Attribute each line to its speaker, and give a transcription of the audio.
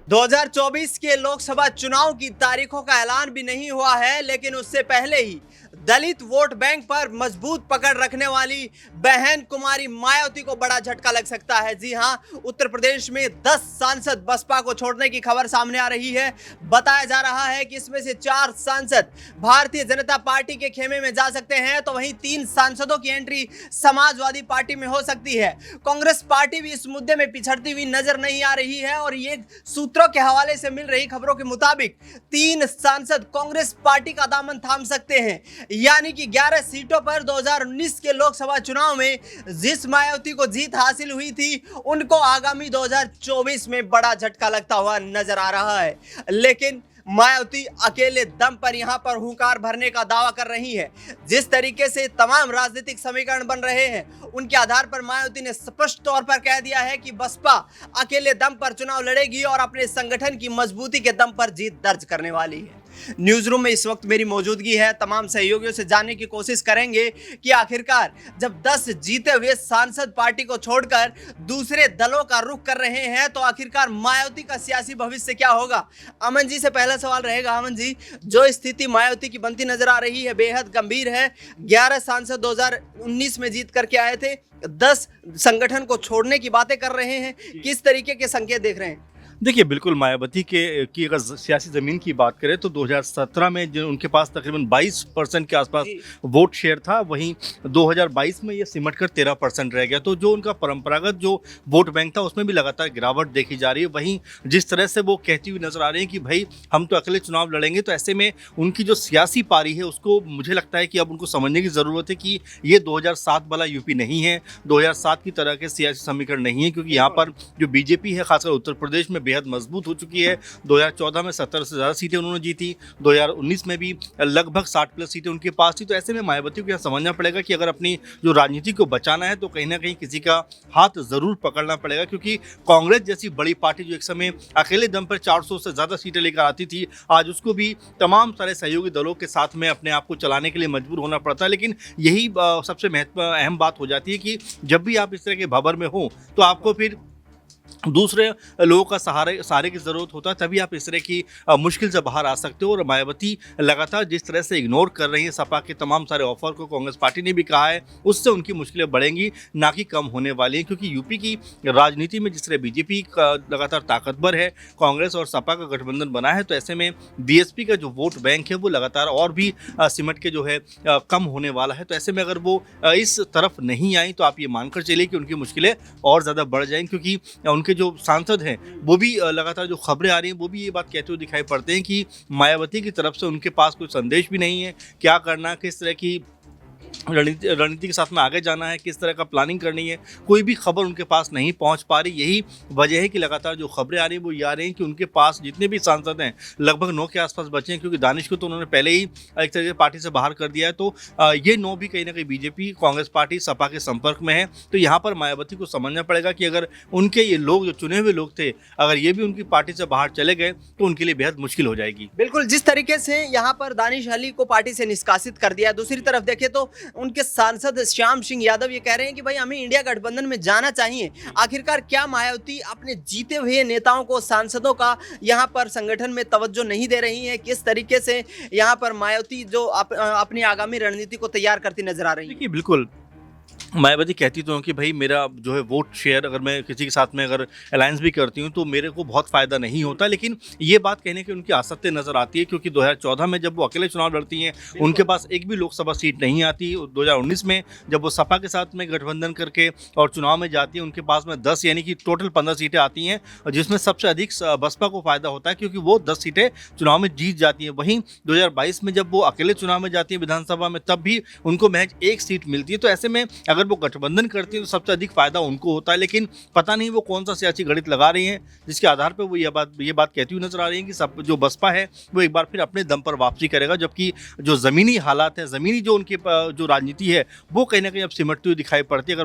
Speaker 1: 2024 के लोकसभा चुनाव की तारीखों का ऐलान भी नहीं हुआ है, लेकिन उससे पहले ही दलित वोट बैंक पर मजबूत पकड़ रखने वाली बहन कुमारी मायावती को बड़ा झटका लग सकता है। जी हां, उत्तर प्रदेश में 10 सांसद बसपा को छोड़ने की खबर सामने आ रही है। बताया जा रहा है कि इसमें से 4 सांसद भारतीय जनता पार्टी के खेमे में जा सकते हैं, तो वहीं 3 सांसदों की एंट्री समाजवादी पार्टी में हो सकती है। कांग्रेस पार्टी भी इस मुद्दे में पिछड़ती हुई नजर नहीं आ रही है और ये सूत्रों के हवाले से मिल रही खबरों के मुताबिक 3 सांसद कांग्रेस पार्टी का दामन थाम सकते हैं। यानी कि 11 सीटों पर 2019 के लोकसभा चुनाव में जिस मायावती को जीत हासिल हुई थी, उनको आगामी 2024 में बड़ा झटका लगता हुआ नजर आ रहा है। लेकिन मायावती अकेले दम पर यहां पर हुंकार भरने का दावा कर रही है। जिस तरीके से तमाम राजनीतिक समीकरण बन रहे हैं, उनके आधार पर मायावती ने स्पष्ट तौर पर कह दिया है कि बसपा अकेले दम पर चुनाव लड़ेगी और अपने संगठन की मजबूती के दम पर जीत दर्ज करने वाली है। न्यूज रूम में इस वक्त मेरी मौजूदगी है। तमाम सहयोगियों से जानने की कोशिश करेंगे कि आखिरकार जब 10 जीते हुए सांसद पार्टी को छोड़कर दूसरे दलों का रुख कर रहे हैं, तो आखिरकार मायावती का सियासी भविष्य क्या होगा। अमन जी से पहला सवाल रहेगा। अमन जी, जो स्थिति मायावती की बनती नजर आ रही है बेहद गंभीर है। 11 सांसद 2019 में जीत करके आए थे, 10 संगठन को छोड़ने की बातें कर रहे हैं। किस तरीके के संकेत देख रहे हैं?
Speaker 2: देखिए, बिल्कुल मायावती की अगर सियासी ज़मीन की बात करें तो 2017 में जो उनके पास तकरीबन 22% के आसपास वोट शेयर था, वहीं 2022 में ये सिमट कर 13% रह गया। तो जो उनका परंपरागत जो वोट बैंक था, उसमें भी लगातार गिरावट देखी जा रही है। वहीं जिस तरह से वो कहती हुई नजर आ रही है कि भाई हम तो अकेले चुनाव लड़ेंगे, तो ऐसे में उनकी जो सियासी पारी है उसको मुझे लगता है कि अब उनको समझने की ज़रूरत है कि ये 2007 वाला यूपी नहीं है, 2007 की तरह के सियासी समीकरण नहीं है, क्योंकि यहाँ पर जो बीजेपी है खासकर उत्तर प्रदेश में बेहद मजबूत हो चुकी है। 2014 में 70 से ज़्यादा सीटें उन्होंने जीती, 2019 में भी लगभग 60 प्लस सीटें उनके पास थी। तो ऐसे में मायावती को यह समझना पड़ेगा कि अगर अपनी जो राजनीति को बचाना है, तो कहीं ना कहीं किसी का हाथ ज़रूर पकड़ना पड़ेगा, क्योंकि कांग्रेस जैसी बड़ी पार्टी जो एक समय अकेले दम पर 400 से ज़्यादा सीटें लेकर आती थी, आज उसको भी तमाम सारे सहयोगी दलों के साथ में अपने आप को चलाने के लिए मजबूर होना पड़ता है। लेकिन यही सबसे अहम बात हो जाती है कि जब भी आप इस तरह के भंवर में हो, तो आपको फिर दूसरे लोगों का सहारे की ज़रूरत होता है, तभी आप इस तरह की मुश्किल से बाहर आ सकते हो। और मायावती लगातार जिस तरह से इग्नोर कर रही है सपा के तमाम सारे ऑफर को, कांग्रेस पार्टी ने भी कहा है, उससे उनकी मुश्किलें बढ़ेंगी, ना कि कम होने वाली हैं। क्योंकि यूपी की राजनीति में जिस तरह बीजेपी का लगातार ताकतवर है, कांग्रेस और सपा का गठबंधन बना है, तो ऐसे में बीएसपी का जो वोट बैंक है वो लगातार और भी सिमट के जो है कम होने वाला है। तो ऐसे में अगर वो इस तरफ नहीं आई, तो आप ये मानकर चलिए कि उनकी मुश्किलें और ज़्यादा बढ़ जाएंगी, क्योंकि उनके जो सांसद हैं वो भी लगातार जो खबरें आ रही हैं वो भी ये बात कहते हुए दिखाई पड़ते हैं कि मायावती की तरफ से उनके पास कोई संदेश भी नहीं है, क्या करना, किस तरह की रणनीति के साथ में आगे जाना है, किस तरह का प्लानिंग करनी है, कोई भी खबर उनके पास नहीं पहुंच पा रही। यही वजह है कि लगातार जो खबरें आ रही हैं वो ये आ रही हैं कि उनके पास जितने भी सांसद हैं लगभग 9 के आसपास बचे हैं, क्योंकि दानिश को तो उन्होंने पहले ही एक तरह से पार्टी से बाहर कर दिया है। तो ये 9 भी कहीं ना कहीं बीजेपी, कांग्रेस पार्टी, सपा के संपर्क में है। तो यहाँ पर मायावती को समझना पड़ेगा कि अगर उनके ये लोग, जो चुने हुए लोग थे, अगर ये भी उनकी पार्टी से बाहर चले गए तो उनके लिए बेहद मुश्किल हो जाएगी।
Speaker 1: बिल्कुल, जिस तरीके से यहाँ पर दानिश अली को पार्टी से निष्कासित कर दिया, दूसरी तरफ देखें तो उनके सांसद श्याम सिंह यादव ये कह रहे हैं कि भाई हमें इंडिया गठबंधन में जाना चाहिए। आखिरकार क्या मायावती अपने जीते हुए नेताओं को, सांसदों का यहाँ पर संगठन में तवज्जो नहीं दे रही है? किस तरीके से यहाँ पर मायावती जो अपनी आगामी रणनीति को तैयार करती नजर आ रही है?
Speaker 2: देखिए, बिल्कुल मायावती कहती तो हूँ कि भाई मेरा जो है वोट शेयर, अगर मैं किसी के साथ में अगर अलायंस भी करती हूँ तो मेरे को बहुत फ़ायदा नहीं होता। लेकिन ये बात कहने की उनकी आसक्ति नज़र आती है, क्योंकि 2014 में जब वो अकेले चुनाव लड़ती हैं, उनके पास एक भी लोकसभा सीट नहीं आती। 2019 में जब वो सपा के साथ में गठबंधन करके और चुनाव में जाती है, उनके पास में 10 यानी कि टोटल 15 सीटें आती हैं, जिसमें सबसे अधिक बसपा को फ़ायदा होता है, क्योंकि वो 10 सीटें चुनाव में जीत जाती हैं। वहीं 2022 में जब वो अकेले चुनाव में जाती हैं विधानसभा में, तब भी उनको महज 1 सीट मिलती है। तो ऐसे में अगर वो गठबंधन करती है तो सबसे अधिक फायदा उनको होता है। लेकिन पता नहीं वो कौन सा सियासी गणित लगा रही हैं, जिसके आधार पर वो ये बात कहती हुई नजर आ रही है कि सब जो बसपा है वो एक बार फिर अपने दम पर वापसी करेगा, जबकि जो ज़मीनी हालात हैं, ज़मीनी जो उनकी जो राजनीति है, वो कहीं ना कहीं अब सिमटती हुई दिखाई पड़ती है। अगर